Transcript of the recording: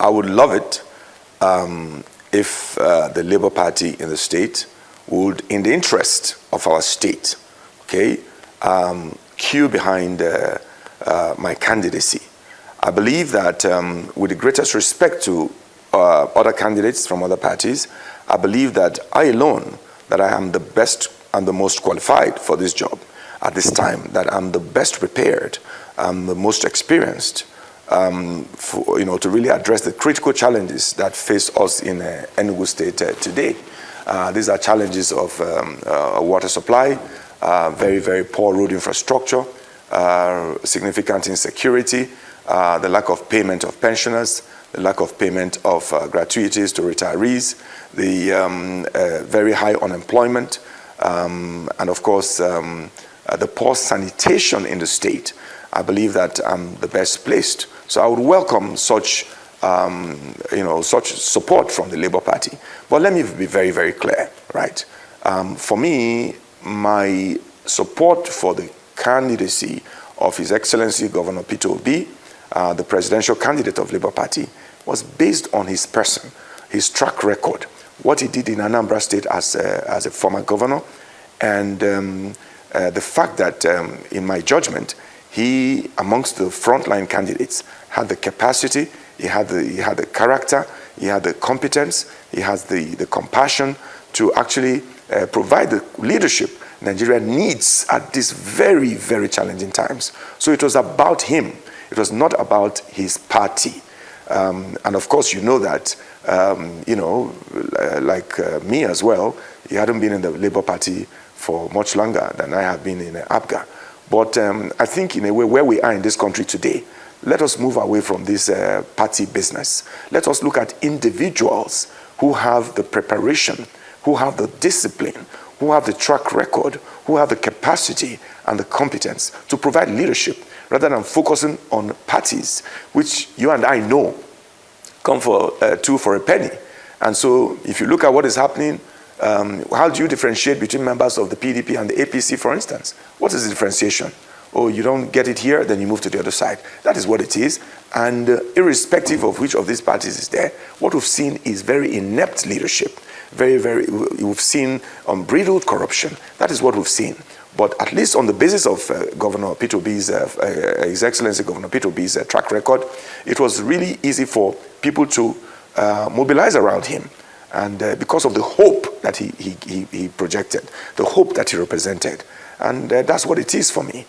I would love it if the Labour Party in the state would, in the interest of our state, okay, queue behind my candidacy. I believe that with the greatest respect to other candidates from other parties, I believe that I alone, that I am the best and the most qualified for this job at this time, that I'm the best prepared, I'm the most experienced to really address the critical challenges that face us in Enugu State today. These are challenges of water supply, very, very poor road infrastructure, significant insecurity, the lack of payment of pensioners, the lack of payment of gratuities to retirees, the very high unemployment, and of course the poor sanitation in the state. I believe that I'm the best placed. So I would welcome such, such support from the Labour Party. But let me be very, very clear, right? For me, my support for the candidacy of His Excellency Governor Peter Obi, the presidential candidate of Labour Party, was based on his person, his track record, what he did in Anambra State as a former governor, and the fact that, in my judgment, he, amongst the frontline candidates, had the capacity, he had the character, he had the competence, he has the compassion to actually provide the leadership Nigeria needs at these very, very challenging times. So it was about him. It was not about his party. And of course, you know that, like me as well, he hadn't been in the Labour Party for much longer than I have been in APGA. But I think in a way where we are in this country today, let us move away from this party business. Let us look at individuals who have the preparation, who have the discipline, who have the track record, who have the capacity and the competence to provide leadership, rather than focusing on parties, which you and I know come for two for a penny. And so if you look at what is happening, how do you differentiate between members of the PDP and the APC, for instance? What is the differentiation? Oh, you don't get it here, then you move to the other side. That is what it is. And irrespective of which of these parties is there, what we've seen is very inept leadership. We've seen unbridled corruption. That is what we've seen. But at least on the basis of Governor Peter Obi's, His Excellency Governor Peter Obi's track record, it was really easy for people to mobilize around him. And because of the hope that he projected, the hope that he represented. And that's what it is for me.